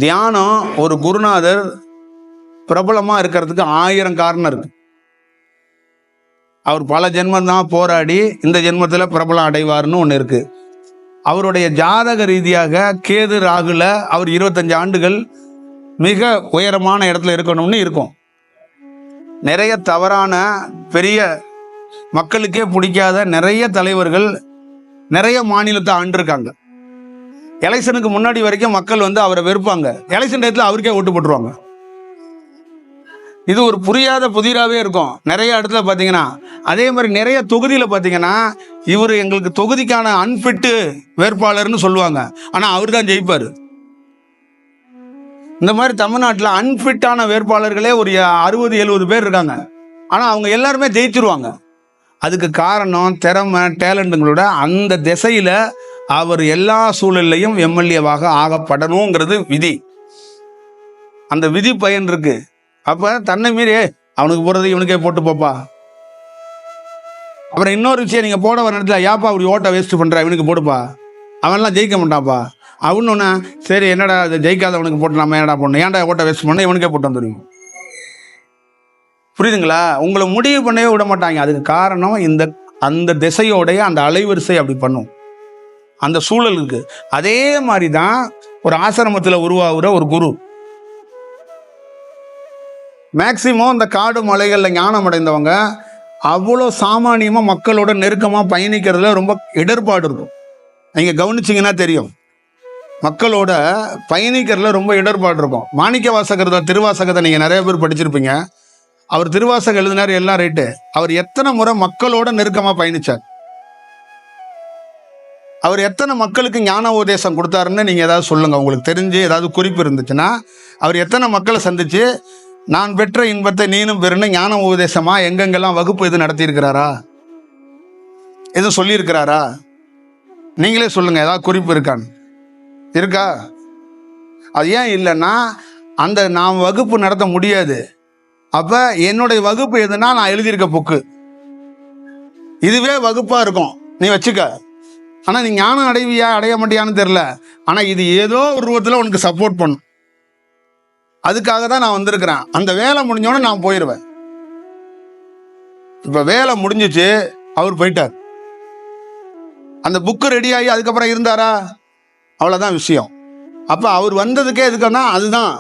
தியானம் ஒரு குருநாதர் பிரபலமாக இருக்கிறதுக்கு 1000 காரணம் இருக்கு. அவர் பல ஜென்மம் தான் போராடி இந்த ஜென்மத்தில் பிரபலம் அடைவார்னு ஒன்று இருக்கு. அவருடைய ஜாதக ரீதியாக கேது ராகுல அவர் 25 ஆண்டுகள் மிக உயரமான இடத்துல இருக்கணும்னு இருக்கும். நிறைய தவறான பெரிய மக்களுக்கே பிடிக்காத நிறைய தலைவர்கள் நிறைய மாநிலத்தை ஆண்டிருக்காங்க. எலெக்ஷனுக்கு முன்னாடி வரைக்கும் மக்கள் அவரை வெறுப்பாங்க. எலெக்ஷன் டயத்தில் அவருக்கே ஓட்டு போட்டுருவாங்க. இது ஒரு புரியாத புதிராகவே இருக்கும் நிறைய இடத்துல பார்த்தீங்கன்னா. அதே மாதிரி நிறைய தொகுதியில் பார்த்தீங்கன்னா இவர் எங்களுக்கு தொகுதிக்கான அன்ஃபிட்டு வேட்பாளர்னு சொல்லுவாங்க. ஆனால் அவர் தான் ஜெயிப்பார். இந்த மாதிரி தமிழ்நாட்டில் அன்ஃபிட்டான வேட்பாளர்களே ஒரு 60-70 பேர் இருக்காங்க. ஆனால் அவங்க எல்லாருமே ஜெயிச்சிருவாங்க. அதுக்கு காரணம் திறமை, டேலண்ட்டுங்களோட அந்த திசையில் அவர் எல்லா சூழல்லையும் எம்எல்ஏவாக ஆகப்படணுங்கிறது விதி. அந்த விதி பயன் இருக்கு. அப்போ தன்னை மீறி அவனுக்கு போகிறது இவனுக்கே போட்டு போப்பா. அப்புறம் இன்னொரு விஷயம், நீங்கள் போட வர இடத்துல ஏப்பா அப்படி ஓட்டை வேஸ்ட் பண்ணுற, இவனுக்கு போடுப்பா, அவன்லாம் ஜெயிக்க மாட்டான்ப்பா அப்படின்னு ஒன்று. சரி என்னடா அது ஜெயிக்காதவனுக்கு போட்டு நம்ம என்னடா போடணும், ஏன்டா ஓட்டை வேஸ்ட் பண்ண, இவனுக்கே போட்டு வந்துடுவோம். புரியுதுங்களா? உங்களை முடிவு பண்ணவே விட மாட்டாங்க. அதுக்கு காரணம் அந்த திசையோடைய அந்த அலைவரிசை அப்படி பண்ணும், அந்த சூழல் இருக்கு. அதே மாதிரி தான் ஒரு ஆசிரமத்தில் உருவாகிற ஒரு குரு. மேக்சிமம் இந்த காடு மலைகளில் ஞானம் அடைந்தவங்க அவ்வளோ சாமானியமாக மக்களோட நெருக்கமாக பயணிக்கிறதுல ரொம்ப இடர்பாடு இருக்கும். நீங்கள் கவனிச்சிங்கன்னா தெரியும், மக்களோட பயணிக்கிறதுல ரொம்ப இடர்பாடு இருக்கும். மாணிக்க வாசகர் திருவாசகத்தை நீங்கள் நிறைய பேர் படிச்சிருப்பீங்க. அவர் திருவாசகம் எழுதினார், எல்லாம் ரைட்டு. அவர் எத்தனை முறை மக்களோட நெருக்கமாக பயணிச்சார், அவர் எத்தனை மக்களுக்கு ஞான உபதேசம் கொடுத்தாருன்னு நீங்கள் ஏதாவது சொல்லுங்கள். உங்களுக்கு தெரிஞ்சு ஏதாவது குறிப்பு இருந்துச்சுன்னா, அவர் எத்தனை மக்களை சந்தித்து நான் பெற்ற இன்பத்தை நீனும் பெருன்னு ஞான உபதேசமாக எங்கெங்கெல்லாம் வகுப்பு எது நடத்தியிருக்கிறாரா, எதுவும் சொல்லியிருக்கிறாரா? நீங்களே சொல்லுங்கள், ஏதாவது குறிப்பு இருக்கான்னு. இருக்கா? அது ஏன் இல்லைன்னா, நான் வகுப்பு நடத்த முடியாது. அப்போ என்னுடைய வகுப்பு எதுனா நான் எழுதியிருக்க புக்கு, இதுவே வகுப்பாக இருக்கும், நீ வச்சுக்க. ஆனால் நீ ஞானம் அடைவியா அடைய மாட்டியான்னு தெரில. ஆனால் இது ஏதோ ஒரு ரூபத்தில் உனக்கு சப்போர்ட் பண்ணும். அதுக்காக தான் நான் வந்திருக்கிறேன். அந்த வேலை முடிஞ்சோடனே நான் போயிடுவேன். இப்போ வேலை முடிஞ்சிச்சு, அவர் போயிட்டார். அந்த புக்கு ரெடி ஆகி அதுக்கப்புறம் இருந்தாரா? அவ்வளோதான் விஷயம். அப்போ அவர் வந்ததுக்கே எதுக்குன்னா அதுதான்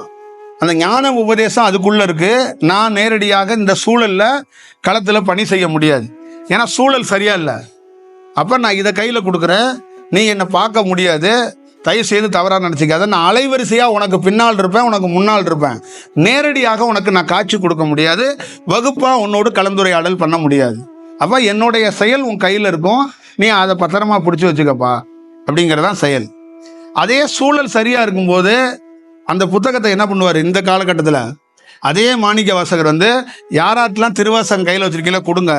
அந்த ஞான உபதேசம் அதுக்குள்ளே இருக்குது. நான் நேரடியாக இந்த சூழலில் களத்தில் பணி செய்ய முடியாது, ஏன்னா சூழல் சரியா இல்லை. அப்போ நான் இதை கையில் கொடுக்குறேன், நீ என்னை பார்க்க முடியாது, தயவு செய்து தவறாக நினச்சிக்காத. நான் அலைவரிசையாக உனக்கு பின்னால் இருப்பேன், உனக்கு முன்னால் இருப்பேன். நேரடியாக உனக்கு நான் காட்சி கொடுக்க முடியாது, வகுப்பாக உன்னோடு கலந்துரையாடல் பண்ண முடியாது. அப்போ என்னுடைய செயல் உன் கையில் இருக்கும், நீ அதை பத்திரமா பிடிச்சி வச்சுக்கப்பா அப்படிங்கிறதான் செயல். அதே சூழல் சரியாக இருக்கும்போது அந்த புத்தகத்தை என்ன பண்ணுவார் இந்த காலகட்டத்தில்? அதே மாணிக்க வாசகர் யாராட்டெலாம் திருவாசகம் கையில் வச்சிருக்கீங்களோ கொடுங்க.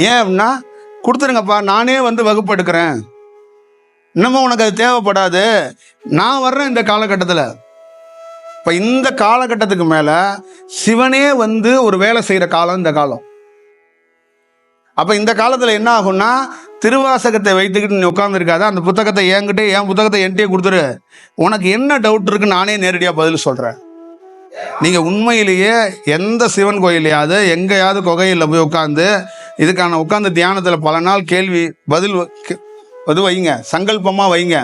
ஏன் அப்படின்னா, கொடுத்துருங்கப்பா, நானே வகுப்பு எடுக்கிறேன், இன்னமும் உனக்கு அது தேவைப்படாது, நான் வர்றேன் இந்த காலகட்டத்தில். இப்போ இந்த காலகட்டத்துக்கு மேலே சிவனே ஒரு வேலை செய்கிற காலம் இந்த காலம். அப்போ இந்த காலத்தில் என்ன ஆகும்னா, திருவாசகத்தை வைத்துக்கிட்டு நீ உட்காந்துருக்காத, அந்த புத்தகத்தை என் புத்தகத்தை என்கிட்டயே கொடுத்துரு, உனக்கு என்ன டவுட் இருக்குன்னு நானே நேரடியாக பதில் சொல்கிறேன். நீங்கள் உண்மையிலேயே எந்த சிவன் கோயிலையாவது எங்கேயாவது குகையில் போய் உட்காந்து உட்காந்து தியானத்தில் பல நாள் கேள்வி பதில் வைங்க, சங்கல்பமாக வைங்க,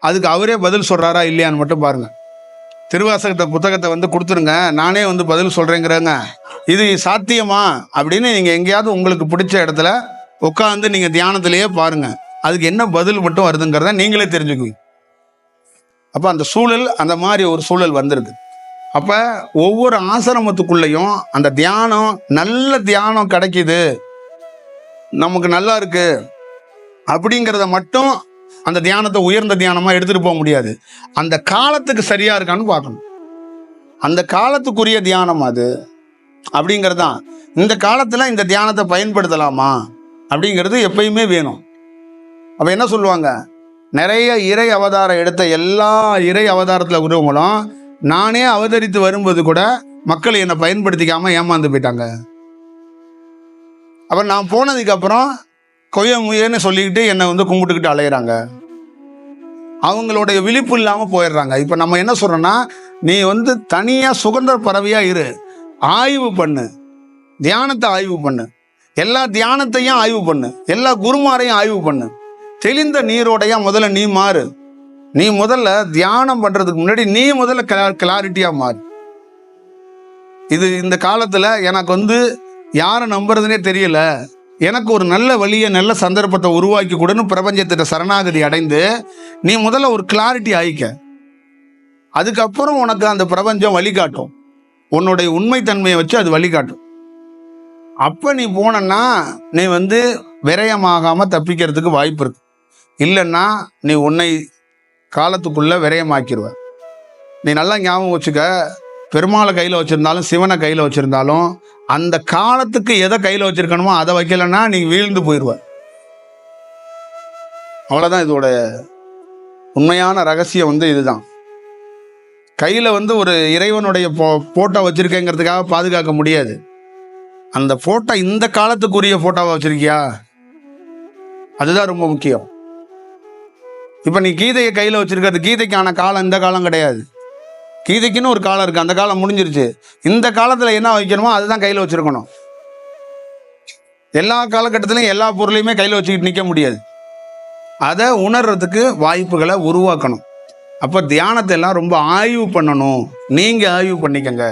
அதுக்கு அவரே பதில் சொல்கிறாரா இல்லையான்னு மட்டும் பாருங்கள். திருவாசகத்தை புத்தகத்தை கொடுத்துருங்க, நானே பதில் சொல்கிறேங்கிறேங்க, இது சாத்தியமா அப்படின்னு நீங்கள் எங்கேயாவது உங்களுக்கு பிடிச்ச இடத்துல உட்காந்து நீங்கள் தியானத்திலேயே பாருங்கள், அதுக்கு என்ன பதில் மட்டும் வருதுங்கிறத நீங்களே தெரிஞ்சுக்குவீங்க. அப்போ அந்த சூழல் அந்த மாதிரி ஒரு சூழல் வந்திருக்கு. அப்போ ஒவ்வொரு ஆசிரமத்துக்குள்ளேயும் அந்த தியானம், நல்ல தியானம் கிடைக்கிது, நமக்கு நல்லா இருக்கு அப்படிங்கிறத மட்டும் அந்த தியானத்தை உயர்ந்த தியானமாக எடுத்துகிட்டு போக முடியாது. அந்த காலத்துக்கு சரியாக இருக்கான்னு பார்க்கணும். அந்த காலத்துக்குரிய தியானம் அது அப்படிங்கிறது தான். இந்த காலத்தில் இந்த தியானத்தை பயன்படுத்தலாமா அப்படிங்கிறது எப்பயுமே வேணும். அப்போ என்ன சொல்லுவாங்க, நிறைய இறை அவதாரம் எடுத்த எல்லா இறை அவதாரத்தில் உருவங்களும் நானே அவதரித்து வரும்போது கூட மக்கள் என்னை பயன்படுத்திக்காமல் ஏமாந்து போயிட்டாங்க. அப்புறம் நான் போனதுக்கப்புறம் கொய்ய முயன்னு சொல்லிக்கிட்டு என்னை கும்பிட்டுக்கிட்டு அலையிறாங்க. அவங்களுடைய விழிப்பு இல்லாமல் போயிடுறாங்க. இப்போ நம்ம என்ன சொல்கிறோன்னா, நீ தனியாக சுதந்திர பறவையாக இரு, ஆய்வு பண்ணு, தியானத்தை ஆய்வு பண்ணு, எல்லா தியானத்தையும் ஆய்வு பண்ணு, எல்லா குருமாரையும் ஆய்வு பண்ணு, தெளிந்த நீரோடையா முதல்ல நீ மாறு. நீ முதல்ல தியானம் பண்ணுறதுக்கு முன்னாடி நீ முதல்ல கிளாரிட்டியாக மாறு. இது இந்த காலத்தில் எனக்கு யாரை நம்புறதுனே தெரியல, எனக்கு ஒரு நல்ல வழியை நல்ல சந்தர்ப்பத்தை உருவாக்கி கொடுன்னு பிரபஞ்சத்திட்ட சரணாகதி அடைந்து நீ முதல்ல ஒரு கிளாரிட்டி ஆயிக்க. அதுக்கப்புறம் உனக்கு அந்த பிரபஞ்சம் வழிகாட்டும், உன்னுடைய உண்மைத்தன்மையை வச்சு அது வழிகாட்டும். அப்போ நீ போனன்னா நீ விரயமாகாமல் தப்பிக்கிறதுக்கு வாய்ப்பு இருக்கு. இல்லைன்னா நீ உன்னை காலத்துக்குள்ள விரயமாக்கிடுவ. நீ நல்லா ஞாபகம் வச்சுக்க, பெருமாளை கையில் வச்சுருந்தாலும் சிவனை கையில் வச்சுருந்தாலும் அந்த காலத்துக்கு எதை கையில் வச்சுருக்கணுமோ அதை வைக்கலைன்னா நீ வீழ்ந்து போயிடுவ. அவ்வளோதான் இதோட உண்மையான ரகசியம். இதுதான் கையில் ஒரு இறைவனுடைய போட்டோ வச்சுருக்கேங்கிறதுக்காக பாதுகாக்க முடியாது. அந்த போட்டோ இந்த காலத்துக்குரிய போட்டோவை வச்சுருக்கியா, அதுதான் ரொம்ப முக்கியம். இப்போ நீ கீதையை கையில் வச்சுருக்கிறது, கீதைக்கான காலம் இந்த காலம் கிடையாது. கீதைக்குன்னு ஒரு காலம் இருக்குது, அந்த காலம் முடிஞ்சிருச்சு. இந்த காலத்தில் என்ன வைக்கணுமோ அதுதான் கையில் வச்சுருக்கணும். எல்லா காலகட்டத்திலையும் எல்லா பொருளையுமே கையில் வச்சுக்கிட்டு நிற்க முடியாது. அதை உணர்றதுக்கு வாய்ப்புகளை உருவாக்கணும். அப்போ தியானத்தை எல்லாம் ரொம்ப ஆய்வு பண்ணணும். நீங்கள் ஆய்வு பண்ணிக்கங்க,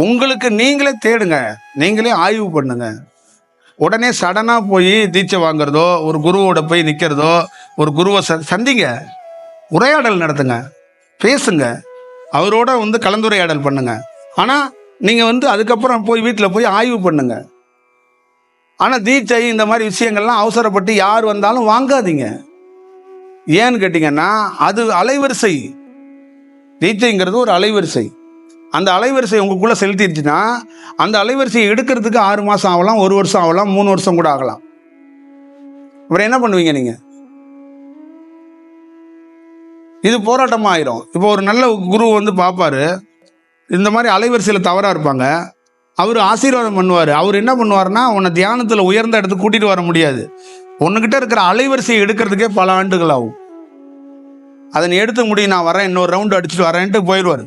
உங்களுக்கு நீங்களே தேடுங்க, நீங்களே ஆய்வு பண்ணுங்க. உடனே சடனாக போய் தீட்சை வாங்குறதோ, ஒரு குருவோட போய் நிற்கிறதோ, ஒரு குருவை சந்திங்க, உரையாடல் நடத்துங்க, பேசுங்க, அவரோட கலந்துரையாடல் பண்ணுங்க. ஆனால் நீங்கள் அதுக்கப்புறம் போய் வீட்டில் போய் ஆய்வு பண்ணுங்க. ஆனால் தீட்சை இந்த மாதிரி விஷயங்கள்லாம் அவசரப்பட்டு யார் வந்தாலும் வாங்காதீங்க. ஏன்னு கேட்டிங்கன்னா அது அலைவரிசை. தீட்சைங்கிறது ஒரு அலைவரிசை. அந்த அலைவரிசை உங்களுக்குள்ளே செலுத்திடுச்சுன்னா அந்த அலைவரிசையை எடுக்கிறதுக்கு 6 மாதம் ஆகலாம், 1 வருஷம் ஆகலாம், 3 வருஷம் கூட ஆகலாம். அப்புறம் என்ன பண்ணுவீங்க நீங்கள்? இது போராட்டமாக ஆயிரும். இப்போ ஒரு நல்ல குரு பார்ப்பாரு, இந்த மாதிரி அலைவரிசையில் தவறாக இருப்பாங்க, அவர் ஆசீர்வாதம் பண்ணுவார். அவர் என்ன பண்ணுவார்னா, உன்னை தியானத்தில் உயர்ந்த இடத்துக்கு கூட்டிகிட்டு வர முடியாது, உன்னுக்கிட்ட இருக்கிற அலைவரிசையை எடுக்கிறதுக்கே பல ஆண்டுகள் ஆகும். அதை நீ எடுத்து முடியும், நான் வரேன், இன்னொரு ரவுண்டு அடிச்சுட்டு வரேன்ட்டு போயிடுவார்.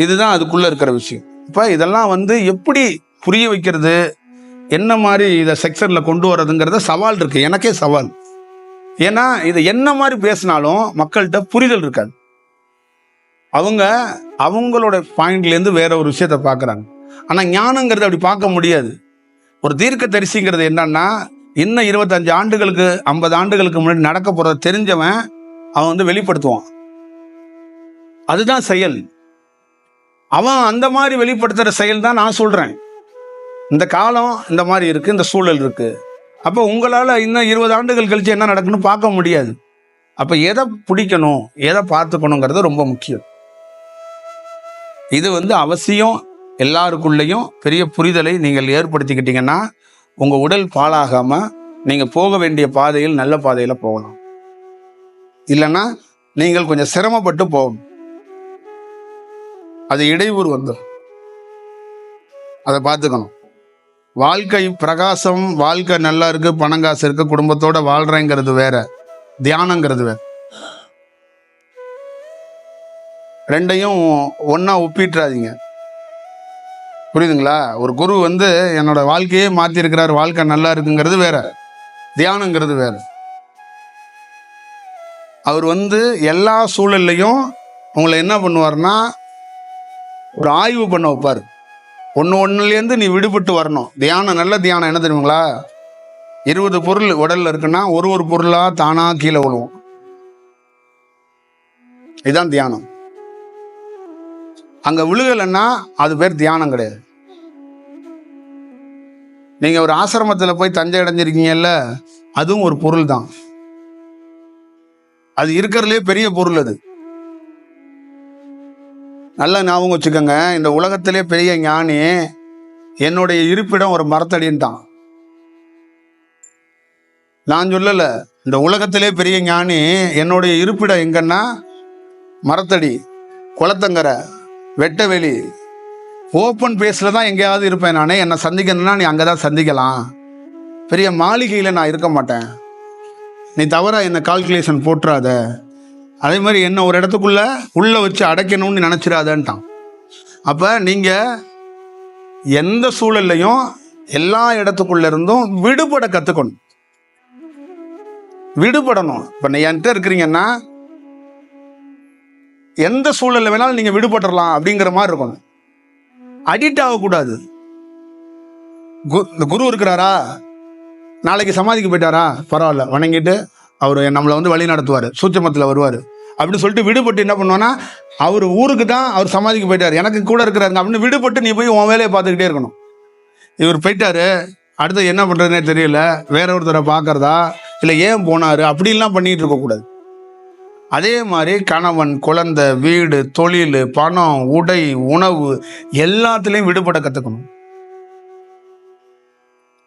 இதுதான் அதுக்குள்ளே இருக்கிற விஷயம். இப்போ இதெல்லாம் எப்படி புரிய வைக்கிறது, என்ன மாதிரி இதை செக்ஷனில் கொண்டு வர்றதுங்கிறத சவால் இருக்குது, எனக்கே சவால். ஏன்னா இதை என்ன மாதிரி பேசினாலும் மக்கள்கிட்ட புரிதல் இருக்காது. அவங்களோட பாயிண்ட்லேருந்து வேற ஒரு விஷயத்தை பார்க்குறாங்க. ஆனால் ஞானங்கிறது அப்படி பார்க்க முடியாது. ஒரு தீர்க்க தரிசிங்கிறது என்னன்னா, இன்னும் 25 ஆண்டுகளுக்கு 50 ஆண்டுகளுக்கு முன்னாடி நடக்க போகிறத தெரிஞ்சவன் அவன் வெளிப்படுத்துவான். அதுதான் செயல். அவன் அந்த மாதிரி வெளிப்படுத்துகிற செயல் தான் நான் சொல்கிறேன். இந்த காலம் இந்த மாதிரி இருக்குது, இந்த சூழல் இருக்குது. அப்போ உங்களால் இன்னும் 20 ஆண்டுகள் கழிச்சு என்ன நடக்குன்னு பார்க்க முடியாது. அப்போ எதை பிடிக்கணும், எதை பார்த்துக்கணுங்கிறது ரொம்ப முக்கியம். இது அவசியம். எல்லாருக்குள்ளேயும் பெரிய புரிதலை நீங்கள் ஏற்படுத்திக்கிட்டீங்கன்னா உங்கள் உடல் பாழாகாமல் நீங்கள் போக வேண்டிய பாதையில் நல்ல பாதையில் போகலாம். இல்லைன்னா நீங்கள் கொஞ்சம் சிரமப்பட்டு போகணும். அது இடையூறு வந்துடும், அதை பார்த்துக்கணும். வாழ்க்கை பிரகாசம், வாழ்க்கை நல்லா இருக்கு, பணங்காசு இருக்கு, குடும்பத்தோட வாழ்றேங்கிறது வேற, தியானங்கிறது வேற. ரெண்டையும் ஒன்றா ஒப்பிட்டுறாதீங்க. புரியுதுங்களா? ஒரு குரு என்னோட வாழ்க்கையே மாற்றிருக்கிறார், வாழ்க்கை நல்லா இருக்குங்கிறது வேற, தியானங்கிறது வேற. அவர் எல்லா சூழல்லையும் உங்களை என்ன பண்ணுவார்னா ஒரு ஆய்வு பண்ண வைப்பார். ஒன்றுலேருந்து நீ விடுபட்டு வரணும். தியானம், நல்ல தியானம் என்ன தெரியுங்களா? 20 பொருள் உடல்ல இருக்குன்னா ஒரு பொருளாக தானாக கீழே விழுவும். இதுதான் தியானம். அங்கே விழுகலைன்னா அது பேர் தியானம் கிடையாது. நீங்கள் ஒரு ஆசிரமத்தில் போய் தஞ்சை அடைஞ்சிருக்கீங்கல்ல, அதுவும் ஒரு பொருள் தான். அது இருக்கிறதுலே பெரிய பொருள். அது நல்லா ஞாபகம் வச்சுக்கோங்க. இந்த உலகத்திலே பெரிய ஞானி என்னுடைய இருப்பிடம் ஒரு மரத்தடின்ட்டான். நான் சொல்லலை, இந்த உலகத்திலே பெரிய ஞானி என்னுடைய இருப்பிடம் எங்கன்னா மரத்தடி, குளத்தங்கரை, வெட்டவெளி, ஓப்பன் பேஸில் தான் எங்கேயாவது இருப்பேன். நானே என்னை சந்திக்கணும்னா நீ அங்கே தான் சந்திக்கலாம். பெரிய மாளிகையில் நான் இருக்க மாட்டேன். நீ தவறாக என்னை கால்குலேஷன் போட்டுறாத, அதே மாதிரி என்ன ஒரு இடத்துக்குள்ள உள்ளே வச்சு அடைக்கணும்னு நினச்சிடாதன்ட்டான். அப்போ நீங்கள் எந்த சூழல்லையும் எல்லா இடத்துக்குள்ள இருந்தும் விடுபட கற்றுக்கணும், விடுபடணும். இப்போ நீ என்கிட்ட இருக்கிறீங்கன்னா எந்த சூழல்ல வேணாலும் நீங்கள் விடுபட்டுறலாம் அப்படிங்கிற மாதிரி இருக்கணும். அடிக்ட் ஆகக்கூடாது. இந்த குரு இருக்கிறாரா, நாளைக்கு சமாதிக்கு போயிட்டாரா, பரவாயில்ல, வணங்கிட்டு அவர் நம்மளை வந்து வழி நடத்துவார், சூட்சமத்தில் வருவார் அப்படின்னு சொல்லிட்டு விடுபட்டு என்ன பண்ணுவோன்னா, அவர் ஊருக்கு தான் அவர் சமாதிக்கு போயிட்டார், எனக்கு கூட இருக்கிறாருங்க அப்படின்னு விடுபட்டு நீ போய் உன் வேலையை பார்த்துக்கிட்டே இருக்கணும். இவர் போயிட்டாரு, அடுத்து என்ன பண்ணுறதுனே தெரியல, வேற ஒருத்தரை பார்க்கறதா இல்லை ஏன் போனார் அப்படின்லாம் பண்ணிகிட்டு இருக்கக்கூடாது. அதே மாதிரி கணவன், குழந்தை, வீடு, தொழில், பணம், உடை, உணவு எல்லாத்துலேயும் விடுபட கற்றுக்கணும்.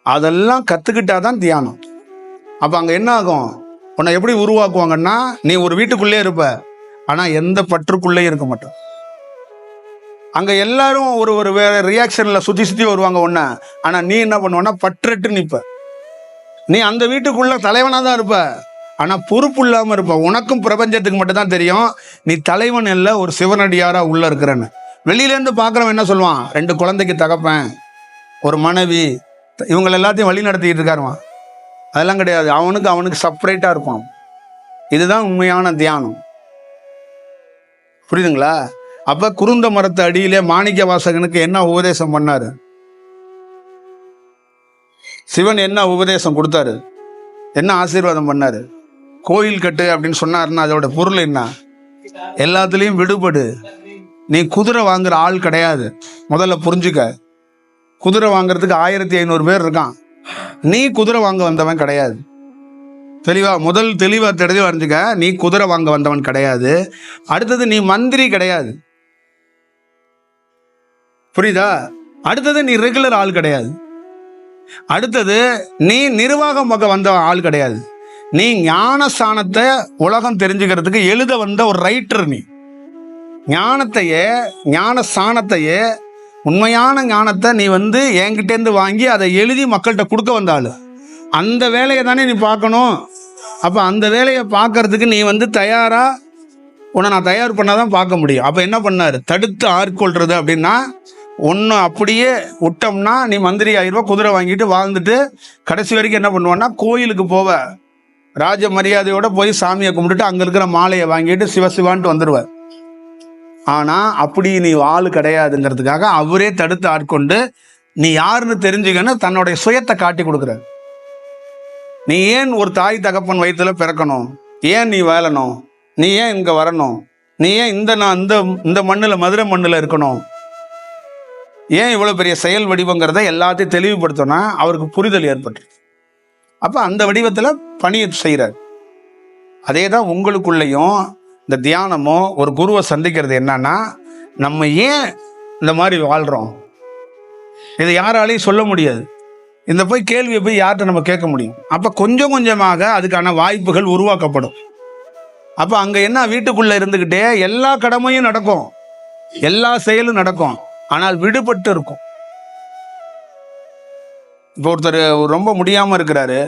அதெல்லாம் கற்றுக்கிட்டாதான் தியானம். அப்போ அங்கே என்ன ஆகும், உன்னை எப்படி உருவாக்குவாங்கன்னா, நீ ஒரு வீட்டுக்குள்ளே இருப்ப, ஆனால் எந்த பற்றுக்குள்ளேயும் இருக்க மாட்டோம். அங்கே எல்லாரும் ஒரு வேற ரியாக்ஷனில் சுற்றி வருவாங்க ஒன்று, ஆனால் நீ என்ன பண்ணுவன்னா பற்றட்டு நிற்ப. நீ அந்த வீட்டுக்குள்ள தலைவனாக தான் இருப்ப, ஆனால் பொறுப்பு இல்லாமல் இருப்ப. உனக்கும் பிரபஞ்சத்துக்கு மட்டும்தான் தெரியும் நீ தலைவன் இல்லை, ஒரு சிவனடியாராக உள்ளே இருக்கிறன்னு. வெளியிலேருந்து பார்க்குறவன் என்ன சொல்லுவான், 2 குழந்தைக்கு தகப்பேன், ஒரு மனைவி, இவங்களை எல்லாத்தையும் வழி நடத்திக்கிட்டு இருக்காருவான். அதெல்லாம் கிடையாது. அவனுக்கு செப்பரேட்டாக இருப்பான். இதுதான் உண்மையான தியானம். புரியுதுங்களா? அப்போ குருந்த மரத்து அடியிலே மாணிக்க வாசகனுக்கு என்ன உபதேசம் பண்ணாரு, சிவன் என்ன உபதேசம் கொடுத்தாரு, என்ன ஆசீர்வாதம் பண்ணாரு, கோயில் கட்டு அப்படின்னு சொன்னாருன்னா அதோட பொருள் என்ன, எல்லாத்துலேயும் விடுபடு. நீ குதிரை வாங்குற ஆள் கிடையாது, முதல்ல புரிஞ்சுக்க. குதிரை வாங்குறதுக்கு 1500 பேர் இருக்கான், நீ குதிரை வாங்க வந்தவன் கிடையாது. தெளிவா தெரிஞ்சுக்க, நீ குதிரை வாங்க வந்தவன் கிடையாது. அடுத்தது நீ மந்திரி கிடையாது, புரியுதா? அடுத்தது நீ ரெகுலர் ஆள் கிடையாது. அடுத்தது நீ நிர்வாகம் பார்க்க வந்த ஆள் கிடையாது. நீ ஞானஸ்தானத்தை உலகம் தெரிஞ்சுக்கிறதுக்கு எழுத வந்த ஒரு ரைட்டர். நீ ஞானஸ்தானத்தையே உண்மையான ஞானத்தை நீ வந்து என்கிட்டேருந்து வாங்கி அதை எழுதி மக்கள்கிட்ட கொடுக்க வந்தாள். அந்த வேலையை தானே நீ பார்க்கணும். அப்போ அந்த வேலையை பார்க்கறதுக்கு நீ வந்து தயாராக உன்னை நான் தயார் பண்ணால் தான் பார்க்க முடியும். அப்போ என்ன பண்ணார், தடுத்து ஆட்கொள்றது அப்படின்னா, ஒன்று அப்படியே விட்டோம்னா நீ மந்திரி ஆயிடுவா, குதிரை வாங்கிட்டு வாழ்ந்துட்டு கடைசி வரைக்கும் என்ன பண்ணுவான்னா கோயிலுக்கு போவ, ராஜ மரியாதையோடு போய் சாமியை கும்பிட்டுட்டு அங்கே இருக்கிற மாலையை வாங்கிட்டு சிவசிவான்ட்டு வந்துடுவார். ஆனால் அப்படி நீ ஆள் கிடையாதுங்கிறதுக்காக அவரே தடுத்து ஆட்கொண்டு நீ யாருன்னு தெரிஞ்சுக்கன்னு தன்னுடைய சுயத்தை காட்டி கொடுக்குறார். நீ ஏன் ஒரு தாய் தகப்பன் வயிற்றுல பிறக்கணும், ஏன் நீ வாழணும், நீ ஏன் இங்கே வரணும், நீ ஏன் இந்த மண்ணில் மதுரை மண்ணில் இருக்கணும், ஏன் இவ்வளோ பெரிய செயல் வடிவங்கிறத எல்லாத்தையும் தெளிவுபடுத்தோன்னா அவருக்கு புரிதல் ஏற்பட்டு அப்போ அந்த வடிவத்தில் பணியை செய்கிறார். அதே தான் உங்களுக்குள்ளேயும் இந்த தியானமோ ஒரு குருவை சந்திக்கிறது என்னன்னா, நம்ம ஏன் இந்த மாதிரி வாழ்கிறோம், இதை யாராலையும் சொல்ல முடியாது. இந்த போய் கேள்வியை போய் யார்கிட்ட நம்ம கேட்க முடியும். அப்போ கொஞ்சம் கொஞ்சமாக அதுக்கான வாய்ப்புகள் உருவாக்கப்படும். அப்போ அங்கே என்ன, வீட்டுக்குள்ளே இருந்துக்கிட்டே எல்லா கடமையும் நடக்கும், எல்லா செயலும் நடக்கும், ஆனால் விடுபட்டு இருக்கும். இப்போ ஒருத்தர் ரொம்ப முடியாமல் இருக்கிறாரு,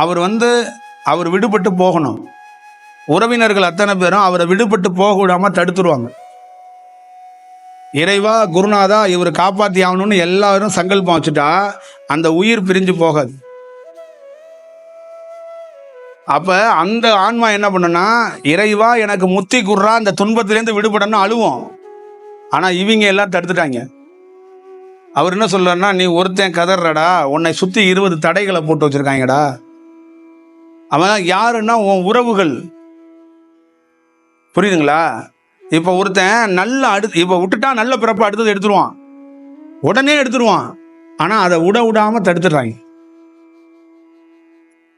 அவர் விடுபட்டு போகணும். உறவினர்கள் அத்தனை பேரும் அவரை விடுபட்டு போக விடாமல் தடுத்துருவாங்க. இறைவா, குருநாதா, இவர் காப்பாற்றி ஆகணும்னு எல்லாரும் சங்கல்பம் வச்சுட்டா அந்த உயிர் பிரிஞ்சு போகாது. அப்போ அந்த ஆன்மா என்ன பண்ணுன்னா, இறைவா எனக்கு முத்தி குர்றா, அந்த துன்பத்திலேருந்து விடுபடணும் அழுவோம். ஆனால் இவங்க எல்லாம் தடுத்துட்டாங்க. அவர் என்ன சொல்றாருன்னா, நீ ஒருத்தன் கதறடா, உன்னை சுற்றி 20 தடைகளை போட்டு வச்சுருக்காங்கடா. அவன் யாருன்னா உன் உறவுகள். புரியுதுங்களா? இப்போ ஒருத்தன் இப்போ விட்டுட்டா நல்ல பிறப்பை அடுத்தது எடுத்துருவான், உடனே எடுத்துருவான். ஆனால் அதை விடாமல் தடுத்துடுறாங்க.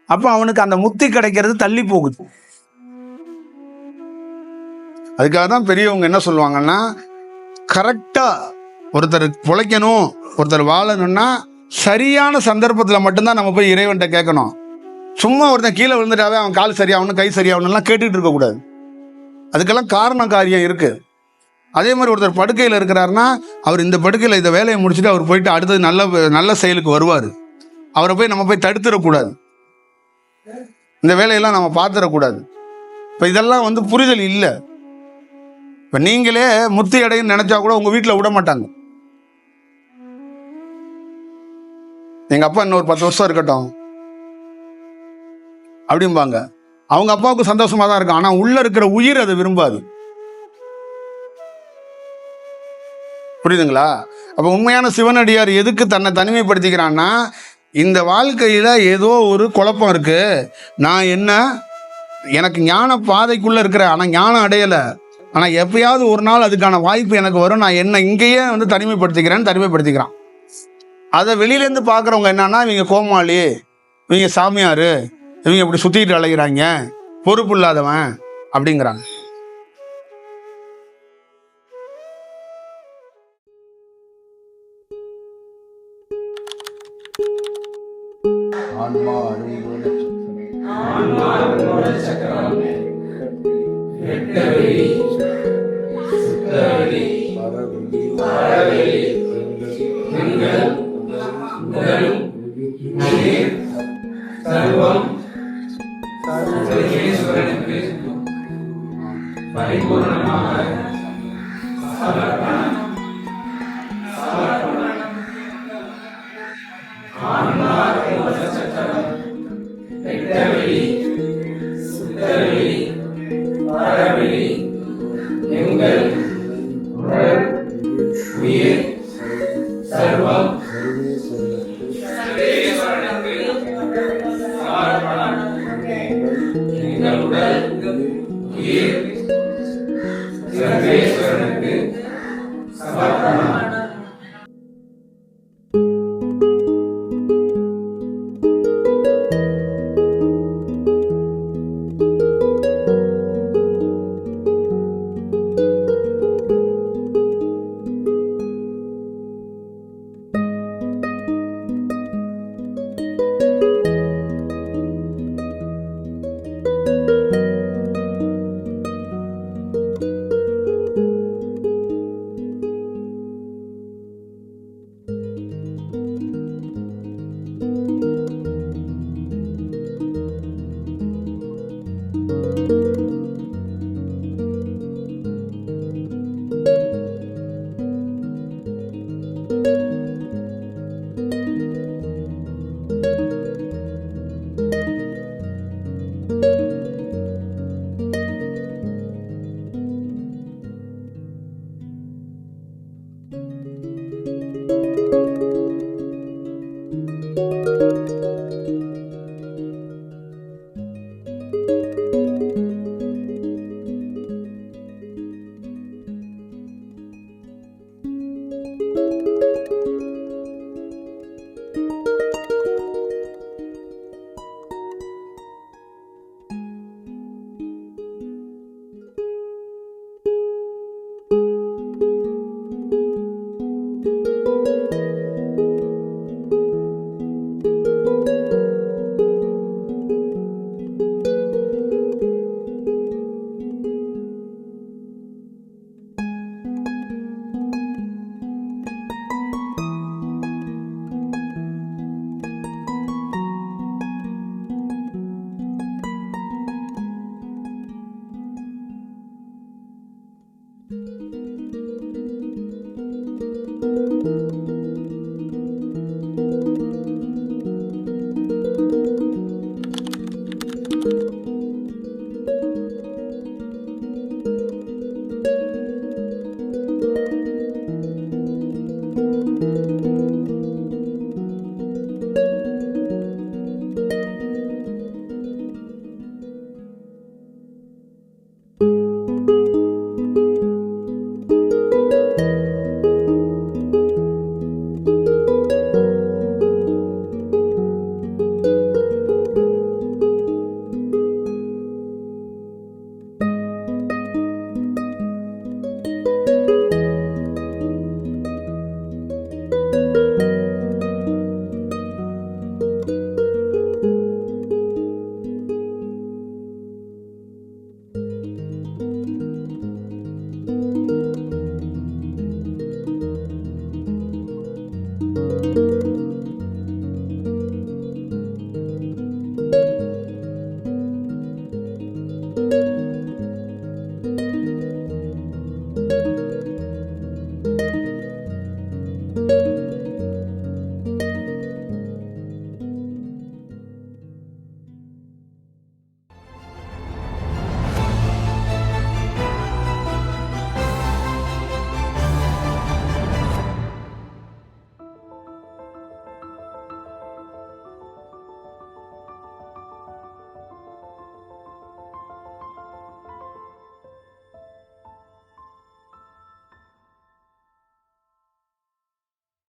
அப்போ அவனுக்கு அந்த முத்தி கிடைக்கிறது தள்ளி போகுது. அதுக்காக தான் பெரியவங்க என்ன சொல்லுவாங்கன்னா, கரெக்டாக ஒருத்தர் பிழைக்கணும், ஒருத்தர் வாழணும்னா சரியான சந்தர்ப்பத்தில் மட்டும்தான் நம்ம போய் இறைவன்கிட்ட கேட்கணும். சும்மா ஒருத்தன் கீழே விழுந்துட்டாவே அவன் கால் சரியாகணும், கை சரியாகணும்லாம் கேட்டுக்கிட்டு இருக்கக்கூடாது. அதுக்கெல்லாம் காரண காரியம் இருக்குது. அதே மாதிரி ஒருத்தர் படுக்கையில் இருக்கிறாருன்னா, அவர் இந்த படுக்கையில் இந்த வேலையை முடிச்சுட்டு அவர் போயிட்டு அடுத்தது நல்ல செயலுக்கு வருவார். அவரை போய் நம்ம போய் தடுத்துடக்கூடாது. இந்த வேலையெல்லாம் நம்ம பார்த்துடக்கூடாது. இப்போ இதெல்லாம் வந்து புரிதல் இல்லை. இப்போ நீங்களே முத்தி அடைன்னு நினச்சா கூட உங்கள் வீட்டில் விட மாட்டாங்க. எங்கள் அப்பா இன்னொரு 10 வருஷம் இருக்கட்டும் அப்படிம்பாங்க. அவங்க அப்பாவுக்கு சந்தோஷமாக தான் இருக்கும், ஆனால் உள்ளே இருக்கிற உயிர் அதை விரும்பாது. புரியுதுங்களா? அப்போ உண்மையான சிவனடியார் எதுக்கு தன்னை தனிமைப்படுத்திக்கிறான்னா, இந்த வாழ்க்கையில் ஏதோ ஒரு குழப்பம் இருக்குது, நான் எனக்கு ஞான பாதைக்குள்ளே இருக்கிறேன், ஆனால் ஞானம் அடையலை, ஆனால் எப்பயாவது ஒரு நாள் அதுக்கான வாய்ப்பு எனக்கு வரும், நான் இங்கேயே வந்து தனிமைப்படுத்திக்கிறான். அதை வெளியிலேருந்து பார்க்குறவங்க என்னன்னா, இவங்க கோமாளி, இவங்க சாமியார், இவங்க இப்படி சுற்றிட்டு அலைகிறாங்க, பொறுப்பு இல்லாதவன் அப்படிங்கிறாங்க.